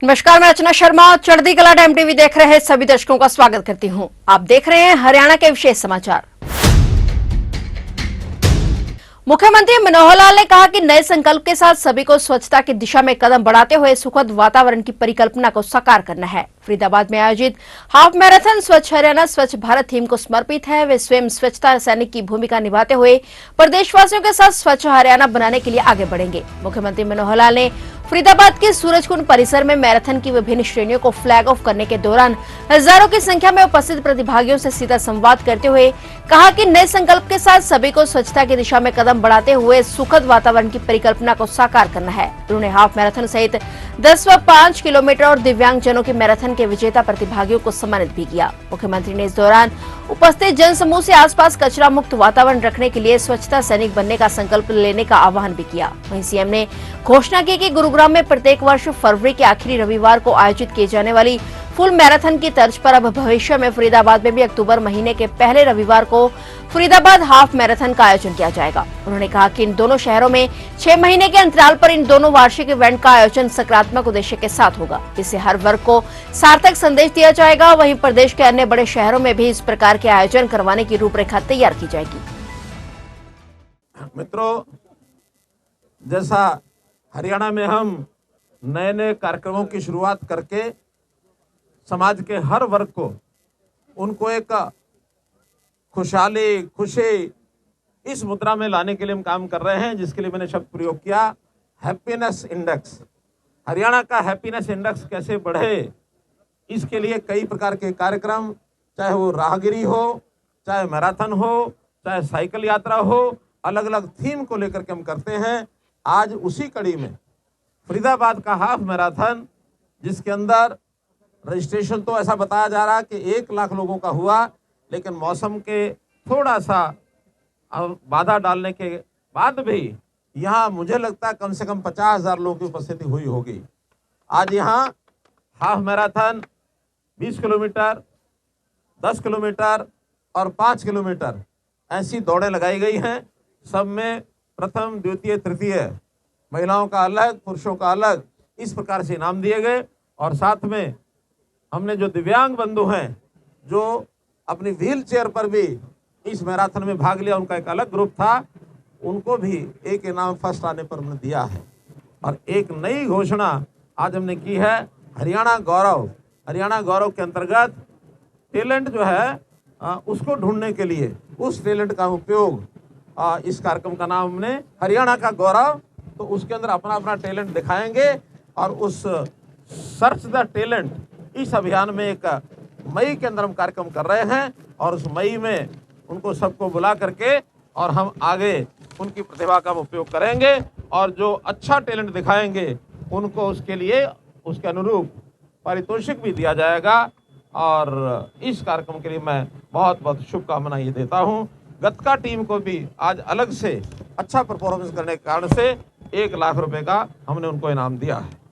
नमस्कार, मैं रचना शर्मा। चढ़ती कला टाइम टीवी देख रहे सभी दर्शकों का स्वागत करती हूं। आप देख रहे हैं हरियाणा के विशेष समाचार। मुख्यमंत्री मनोहर लाल ने कहा कि नए संकल्प के साथ सभी को स्वच्छता की दिशा में कदम बढ़ाते हुए सुखद वातावरण की परिकल्पना को साकार करना है। फरीदाबाद में आयोजित हाफ मैराथन स्वच्छ हरियाणा स्वच्छ भारत थीम को समर्पित है। वे स्वयं स्वच्छता सैनिक की भूमिका निभाते हुए प्रदेशवासियों के साथ स्वच्छ हरियाणा बनाने के लिए आगे बढ़ेंगे। मुख्यमंत्री मनोहर लाल ने फरीदाबाद के सूरजकुंड परिसर में मैराथन की विभिन्न श्रेणियों को फ्लैग ऑफ करने के दौरान हजारों की संख्या में उपस्थित प्रतिभागियों से सीधा संवाद करते हुए कहा कि नए संकल्प के साथ सभी को स्वच्छता की दिशा में कदम बढ़ाते हुए सुखद वातावरण की परिकल्पना को साकार करना है। उन्होंने हाफ मैराथन सहित 10 व 5 किलोमीटर और दिव्यांगजनों के मैराथन के विजेता प्रतिभागियों को सम्मानित भी किया। मुख्यमंत्री ने इस दौरान उपस्थित जनसमूह से आसपास कचरा मुक्त वातावरण रखने के लिए स्वच्छता सैनिक बनने का संकल्प लेने का आह्वान भी किया। वहीं सीएम ने घोषणा की कि गुरुग्राम में प्रत्येक वर्ष फरवरी के आखिरी रविवार को आयोजित किए जाने वाली फुल मैराथन की तर्ज पर अब भविष्य में फरीदाबाद में भी अक्टूबर महीने के पहले रविवार को फरीदाबाद हाफ मैराथन का आयोजन किया जाएगा। उन्होंने कहा कि इन दोनों शहरों में 6 महीने के अंतराल पर इन दोनों वार्षिक इवेंट का आयोजन सकारात्मक उद्देश्य के साथ होगा। इससे हर वर्ग को सार्थक संदेश दिया जाएगा। वहीं प्रदेश के अन्य बड़े शहरों में भी इस प्रकार के आयोजन करवाने की रूपरेखा तैयार की जाएगी। मित्रों, जैसा हरियाणा में हम नए नए कार्यक्रमों की शुरुआत करके समाज के हर वर्ग को उनको एक खुशहाली खुशी इस मुद्रा में लाने के लिए हम काम कर रहे हैं, जिसके लिए मैंने शब्द प्रयोग किया हैप्पीनेस इंडेक्स। हरियाणा का हैप्पीनेस इंडेक्स कैसे बढ़े, इसके लिए कई प्रकार के कार्यक्रम, चाहे वो राहगिरी हो, चाहे मैराथन हो, चाहे साइकिल यात्रा हो, अलग अलग थीम को लेकर के हम करते हैं। आज उसी कड़ी में फरीदाबाद का हाफ मैराथन, जिसके अंदर रजिस्ट्रेशन तो ऐसा बताया जा रहा है कि 1 लाख लोगों का हुआ, लेकिन मौसम के थोड़ा सा बाधा डालने के बाद भी यहाँ मुझे लगता है कम से कम 50,000 लोगों की उपस्थिति हुई होगी। आज यहाँ हाफ मैराथन 20 किलोमीटर, 10 किलोमीटर और 5 किलोमीटर ऐसी दौड़ें लगाई गई हैं। सब में प्रथम, द्वितीय, तृतीय, महिलाओं का अलग, पुरुषों का अलग, इस प्रकार से इनाम दिए गए। और साथ में हमने जो दिव्यांग बंधु हैं जो अपनी व्हील चेयर पर भी इस मैराथन में भाग लिया, उनका एक अलग ग्रुप था, उनको भी एक इनाम फर्स्ट आने पर हमने दिया है। और एक नई घोषणा आज हमने की है, हरियाणा गौरव। हरियाणा गौरव के अंतर्गत टैलेंट जो है उसको ढूंढने के लिए उस टैलेंट का उपयोग, इस कार्यक्रम का नाम हमने हरियाणा का गौरव, तो उसके अंदर अपना अपना टैलेंट दिखाएंगे। और उस सर्च द टैलेंट इस अभियान में एक मई के अंदर हम कार्यक्रम कर रहे हैं, और उस मई में उनको सबको बुला करके और हम आगे उनकी प्रतिभा का उपयोग करेंगे, और जो अच्छा टैलेंट दिखाएंगे उनको उसके लिए उसके अनुरूप पारितोषिक भी दिया जाएगा। और इस कार्यक्रम के लिए मैं बहुत बहुत शुभकामनाएं देता हूं। गतका टीम को भी आज अलग से अच्छा परफॉर्मेंस करने के कारण से 1 लाख रुपए का हमने उनको इनाम दिया है।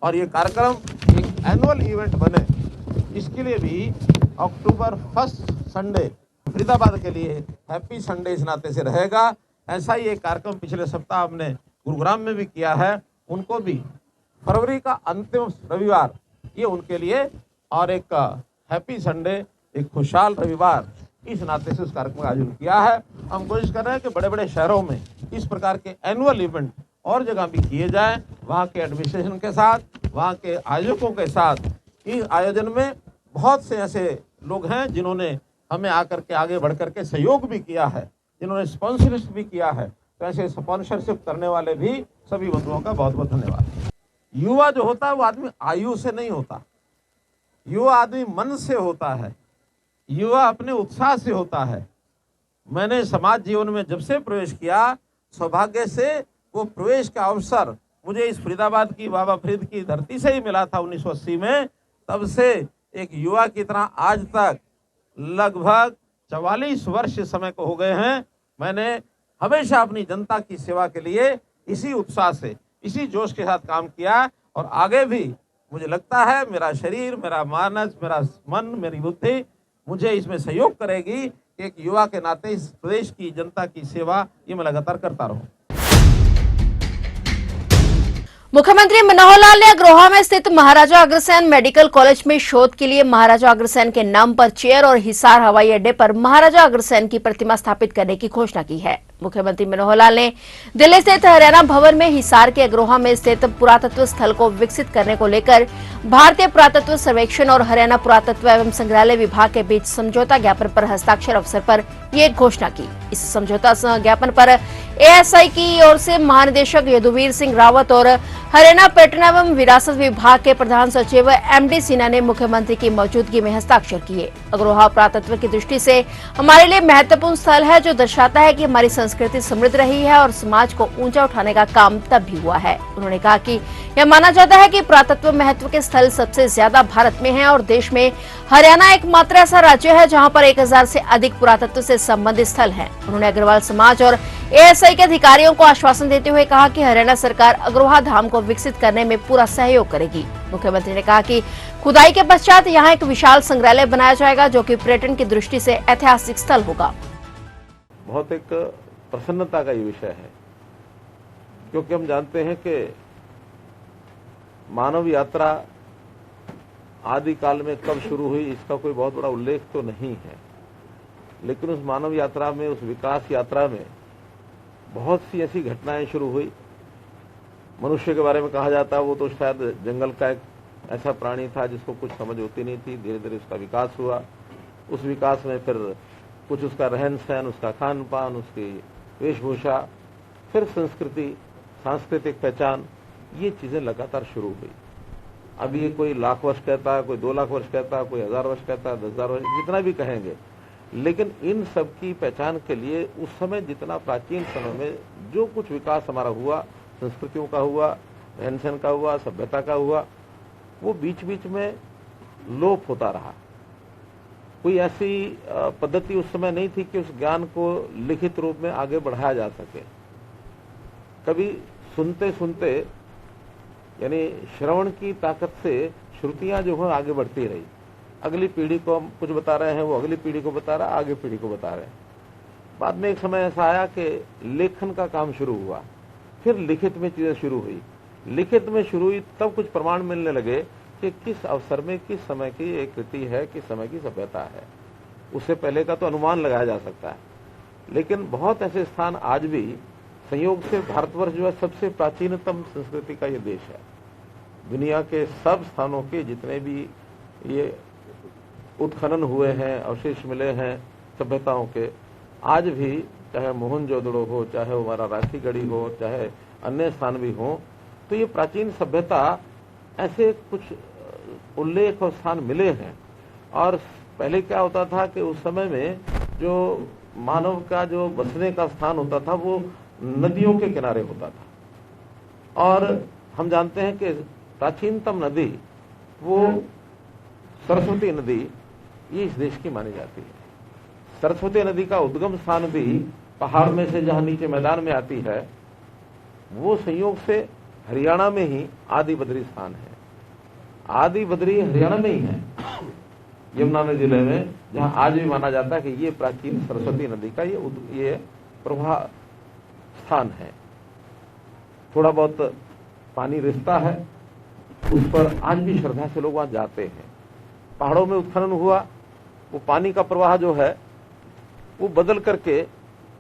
और ये कार्यक्रम एक एनुअल इवेंट बने, इसके लिए भी अक्टूबर 1 संडे फरीदाबाद के लिए हैप्पी संडे इस नाते से रहेगा। ऐसा ही एक कार्यक्रम पिछले सप्ताह हमने गुरुग्राम में भी किया है। उनको भी फरवरी का अंतिम रविवार ये उनके लिए, और एक हैप्पी संडे, एक खुशहाल रविवार, इस नाते से उस कार्यक्रम का आयोजन किया है। हम कोशिश कर रहे हैं कि बड़े बड़े शहरों में इस प्रकार के एनुअल इवेंट और जगह भी किए जाएं, वहाँ के एडमिनिस्ट्रेशन के साथ, वहाँ के आयोजकों के साथ। इस आयोजन में बहुत से ऐसे लोग हैं जिन्होंने हमें आकर के आगे बढ़ कर के सहयोग भी किया है, जिन्होंने स्पॉन्सरशिप भी किया है। तो ऐसे स्पॉन्सरशिप करने वाले भी सभी बंधुओं का बहुत बहुत धन्यवाद। युवा जो होता है वो आदमी आयु से नहीं होता, युवा आदमी मन से होता है, युवा अपने उत्साह से होता है। मैंने समाज जीवन में जब से प्रवेश किया, सौभाग्य से वो प्रवेश का अवसर मुझे इस फरीदाबाद की, बाबा फरीद की धरती से ही मिला था 1980 में। तब से एक युवा की तरह आज तक लगभग 44 वर्ष समय को हो गए हैं। मैंने हमेशा अपनी जनता की सेवा के लिए इसी उत्साह से, इसी जोश के साथ काम किया, और आगे भी मुझे लगता है मेरा शरीर, मेरा मानस, मेरा मन, मेरी बुद्धि मुझे इसमें सहयोग करेगी कि एक युवा के नाते इस प्रदेश की जनता की सेवा ये मैं लगातार करता रहूं। मुख्यमंत्री मनोहर लाल ने अग्रोहा में स्थित महाराजा अग्रसेन मेडिकल कॉलेज में शोध के लिए महाराजा अग्रसेन के नाम पर चेयर और हिसार हवाई अड्डे पर महाराजा अग्रसेन की प्रतिमा स्थापित करने की घोषणा की है। मुख्यमंत्री मनोहर लाल ने दिल्ली स्थित हरियाणा भवन में हिसार के अग्रोहा में स्थित पुरातत्व स्थल को विकसित करने को लेकर भारतीय पुरातत्व सर्वेक्षण और हरियाणा पुरातत्व एवं संग्रहालय विभाग के बीच समझौता ज्ञापन पर हस्ताक्षर अवसर पर ये घोषणा की। इस समझौता ज्ञापन पर एएसआई की ओर से महानिदेशक यदुवीर सिंह रावत और हरियाणा पर्यटन एवं विरासत विभाग के प्रधान सचिव एमडी सिन्हा ने मुख्यमंत्री की मौजूदगी में हस्ताक्षर किए। अग्रोहा पुरातत्व की दृष्टि से हमारे लिए महत्वपूर्ण स्थल है, जो दर्शाता है कि हमारी संस्कृति समृद्ध रही है और समाज को ऊंचा उठाने का काम तब भी हुआ है। उन्होंने कहा कि यह माना जाता है कि पुरातत्व महत्व के स्थल सबसे ज्यादा भारत में हैं और देश में हरियाणा एकमात्र ऐसा राज्य है जहां पर 1000 से अधिक पुरातत्व से संबंधित स्थल हैं। उन्होंने अग्रवाल समाज और एएसआई के अधिकारियों को आश्वासन देते हुए कहा कि हरियाणा सरकार अग्रोहा धाम को विकसित करने में पूरा सहयोग करेगी। मुख्यमंत्री ने कहा कि खुदाई के पश्चात यहां एक विशाल संग्रहालय बनाया जाएगा, जो कि पर्यटन की दृष्टि से ऐतिहासिक स्थल होगा। बहुत एक प्रसन्नता का ये विषय है, क्योंकि हम जानते हैं कि मानव यात्रा आदि काल में कब शुरू हुई इसका कोई बहुत बड़ा उल्लेख तो नहीं है, लेकिन उस मानव यात्रा में, उस विकास यात्रा में बहुत सी ऐसी घटनाएं शुरू हुई। मनुष्य के बारे में कहा जाता है वो तो शायद जंगल का एक ऐसा प्राणी था जिसको कुछ समझ होती नहीं थी। धीरे धीरे उसका विकास हुआ। उस विकास में फिर कुछ उसका रहन सहन, उसका खान पान, उसकी वेशभूषा, फिर संस्कृति, सांस्कृतिक पहचान, ये चीजें लगातार शुरू हुई। अब ये कोई लाख वर्ष कहता है, कोई 2 लाख वर्ष कहता है, कोई 1000 वर्ष कहता है, 10,000 वर्ष, जितना भी कहेंगे, लेकिन इन सब की पहचान के लिए उस समय जितना प्राचीन समय में जो कुछ विकास हमारा हुआ, संस्कृतियों का हुआ, रहन सहन का हुआ, सभ्यता का हुआ, वो बीच बीच में लोप होता रहा। कोई ऐसी पद्धति उस समय नहीं थी कि उस ज्ञान को लिखित रूप में आगे बढ़ाया जा सके। कभी सुनते सुनते, यानी श्रवण की ताकत से श्रुतियां जो है आगे बढ़ती रही। अगली पीढ़ी को हम कुछ बता रहे हैं, वो अगली पीढ़ी को बता रहा, आगे पीढ़ी को बता रहे हैं। बाद में एक समय ऐसा आया कि लेखन का काम शुरू हुआ, फिर लिखित में चीजें शुरू हुई। लिखित में शुरू हुई तब कुछ प्रमाण मिलने लगे कि किस अवसर में किस समय की एक कृति है, किस समय की सभ्यता है। उससे पहले का तो अनुमान लगाया जा सकता है, लेकिन बहुत ऐसे स्थान आज भी, संयोग से भारतवर्ष जो है सबसे प्राचीनतम संस्कृति का ये देश है। दुनिया के सब स्थानों के जितने भी ये उत्खनन हुए हैं, अवशेष मिले हैं सभ्यताओं के, आज भी चाहे मोहनजोदड़ो हो, चाहे हमारा राखीगढ़ी हो, चाहे अन्य स्थान भी हो, तो ये प्राचीन सभ्यता ऐसे कुछ उल्लेख और स्थान मिले हैं। और पहले क्या होता था कि उस समय में जो मानव का जो बसने का स्थान होता था वो नदियों के किनारे होता था। और हम जानते हैं कि प्राचीनतम नदी वो सरस्वती नदी ये इस देश की मानी जाती है। सरस्वती नदी का उद्गम स्थान भी पहाड़ में से जहां नीचे मैदान में आती है, वो संयोग से हरियाणा में ही आदि बद्री स्थान है। आदि बद्री हरियाणा में ही है, यमुनानगर जिले में, जहां आज भी माना जाता है कि ये प्राचीन सरस्वती नदी का ये प्रवाह स्थान है। थोड़ा बहुत पानी रिसता है, उस पर आज भी श्रद्धा से लोग वहां जाते हैं। पहाड़ों में उत्खनन हुआ, वो पानी का प्रवाह जो है वो बदल करके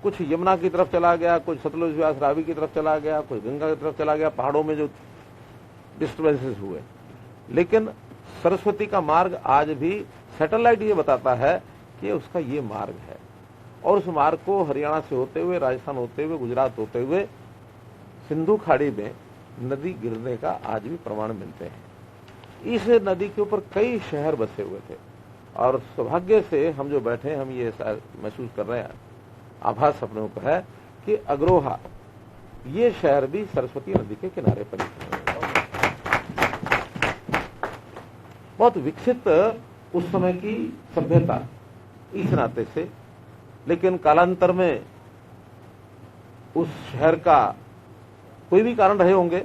कुछ यमुना की तरफ चला गया, कुछ सतलुज व्यास रावी की तरफ चला गया, कुछ गंगा की तरफ चला गया। पहाड़ों में जो डिस्टर्बेंसेस हुए, लेकिन सरस्वती का मार्ग आज भी सैटेलाइट ये बताता है कि उसका ये मार्ग है। और उस मार्ग को हरियाणा से होते हुए, राजस्थान होते हुए, गुजरात होते हुए सिंधु खाड़ी में नदी गिरने का आज भी प्रमाण मिलते हैं। इस नदी के ऊपर कई शहर बसे हुए थे, और सौभाग्य से हम जो बैठे हम ये महसूस कर रहे हैं, आभास अपने को है कि अग्रोहा ये शहर भी सरस्वती नदी के किनारे पर है। बहुत विकसित उस समय की सभ्यता इस नाते से, लेकिन कालांतर में उस शहर का कोई भी कारण रहे होंगे,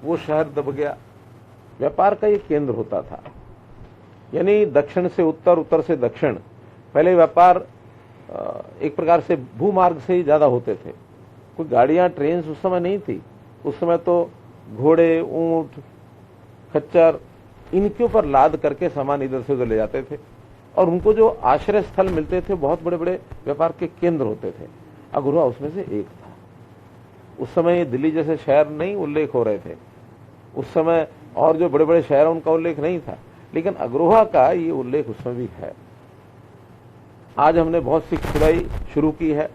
वो शहर दब गया। व्यापार का ये केंद्र होता था, यानी दक्षिण से उत्तर, उत्तर से दक्षिण। पहले व्यापार एक प्रकार से भूमार्ग से ही ज्यादा होते थे। कोई गाड़ियां, ट्रेन उस समय नहीं थी, उस समय तो घोड़े, ऊंट, खच्चर इनके ऊपर लाद करके सामान इधर से उधर ले जाते थे और उनको जो आश्रय स्थल मिलते थे बहुत बड़े बड़े व्यापार के केंद्र होते थे। अगरोहा उसमें से एक था। उस समय दिल्ली जैसे शहर नहीं उल्लेख हो रहे थे उस समय, और जो बड़े बड़े शहर उनका उल्लेख नहीं था, लेकिन अग्रोहा का ये उल्लेख उसमें भी है। आज हमने बहुत सी खुदाई शुरू की है।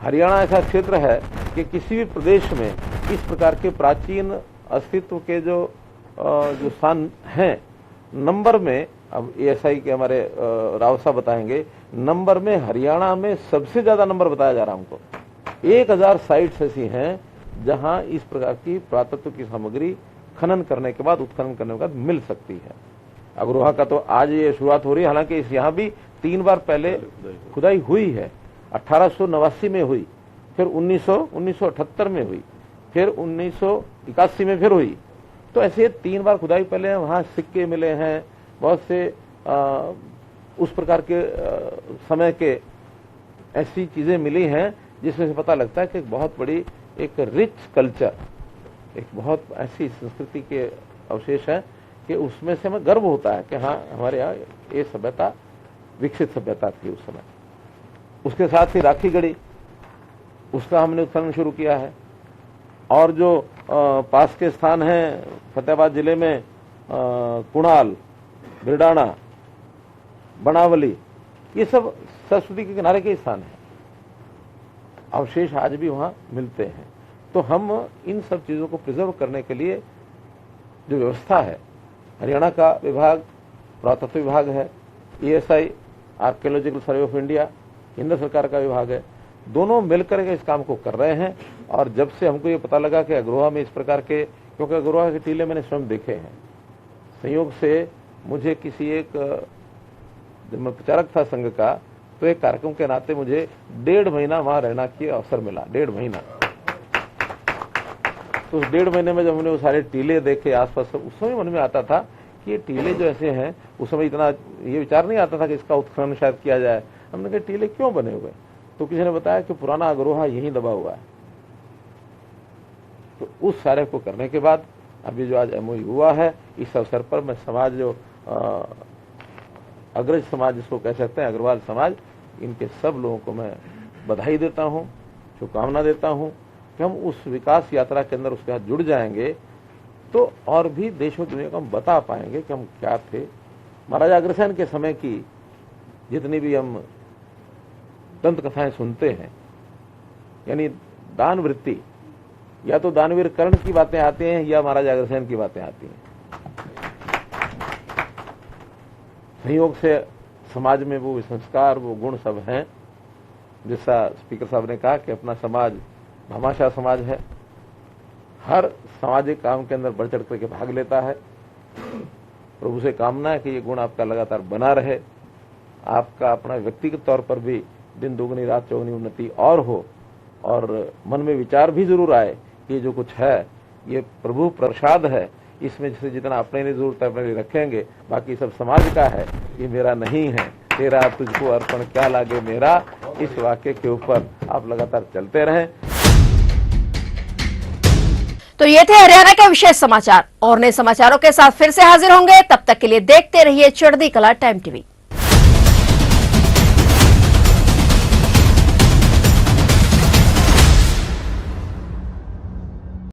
हरियाणा ऐसा क्षेत्र है कि किसी भी प्रदेश में इस प्रकार के प्राचीन अस्तित्व के जो स्थान हैं, नंबर में, अब एएसआई के हमारे राव साहब बताएंगे, नंबर में हरियाणा में सबसे ज्यादा नंबर बताया जा रहा है हमको। 1000 साइट्स ऐसी हैं जहां इस प्रकार की पुरातत्व की सामग्री खनन करने के बाद, उत्खनन करने के बाद मिल सकती है। अग्रोहा का तो आज ये शुरुआत हो रही है, हालांकि इस यहाँ भी 3 बार पहले खुदाई हुई है। 1889 में हुई, फिर 1978 में हुई, फिर 1981 में फिर हुई। तो ऐसे 3 बार खुदाई पहले वहां सिक्के मिले हैं, बहुत से उस प्रकार के समय के ऐसी चीजें मिली हैं जिसमें से पता लगता है कि बहुत बड़ी एक रिच कल्चर, एक बहुत ऐसी संस्कृति के अवशेष हैं कि उसमें से हमें गर्व होता है कि हाँ, हमारे यहाँ ये सभ्यता विकसित सभ्यता थी उस समय। उसके साथ ही राखी गढ़ी, उसका हमने उत्खनन शुरू किया है। और जो पास के स्थान हैं फतेहाबाद जिले में, कुणाल, बिरडाना, बनावली, ये सब सरस्वती के किनारे के स्थान हैं। अवशेष आज भी वहां मिलते हैं। तो हम इन सब चीजों को प्रिजर्व करने के लिए जो व्यवस्था है, हरियाणा का विभाग पुरातत्व विभाग है, ASI archaeological survey of India केंद्र सरकार का विभाग है, दोनों मिलकर के इस काम को कर रहे हैं। और जब से हमको ये पता लगा कि अग्रोहा में इस प्रकार के, क्योंकि अग्रोहा के टीले मैंने स्वयं देखे हैं, संयोग से मुझे किसी एक, जब मैं प्रचारक था संघ का, तो एक कार्यक्रम के नाते मुझे 1.5 महीना वहां रहना की अवसर मिला। 1.5 महीना। तो उस 1.5 महीने में जब हमने वो सारे टीले देखे आसपास, उस समय मन में आता था कि ये टीले जो ऐसे हैं, उस समय इतना ये विचार नहीं आता था कि इसका उत्खनन शायद किया जाए। हमने कहा टीले क्यों बने हुए? तो किसी ने बताया कि पुराना अग्रोहा यहीं दबा हुआ है। तो उस सारे को करने के बाद अभी जो आज एमओयू हुआ है, इस अवसर पर मैं समाज, जो अग्रज समाज जिसको कह सकते हैं, अग्रवाल समाज, इनके सब लोगों को मैं बधाई देता हूं, शुभकामना देता हूं कि हम उस विकास यात्रा के अंदर उसके साथ जुड़ जाएंगे तो और भी देश और दुनिया को हम बता पाएंगे कि हम क्या थे। महाराजा अग्रसेन के समय की जितनी भी हम दंत कथाएं सुनते हैं, यानी दान वृत्ति, या तो दानवीर कर्ण की बातें आती हैं या महाराजा अग्रसेन की बातें आती हैं। संयोग से समाज में वो संस्कार, वो गुण सब हैं। जैसा स्पीकर साहब ने कहा कि अपना समाज भामाशाह समाज है, हर सामाजिक काम के अंदर बढ़ चढ़ करके भाग लेता है। प्रभु से कामना है कि ये गुण आपका लगातार बना रहे, आपका अपना व्यक्तिगत तौर पर भी दिन दुगनी रात चौगनी उन्नति और हो, और मन में विचार भी जरूर आए कि ये जो कुछ है ये प्रभु प्रसाद है, इसमें से जितना अपने लिए जरूरत है अपने लिए रखेंगे, बाकी सब समाज का है, ये मेरा नहीं है। तेरा तुझको अर्पण क्या लागे मेरा, इस वाक्य के ऊपर आप लगातार चलते रहें। तो ये थे हरियाणा के विशेष समाचार। और नए समाचारों के साथ फिर से हाजिर होंगे, तब तक के लिए देखते रहिए चढ़ती कला टाइम टीवी।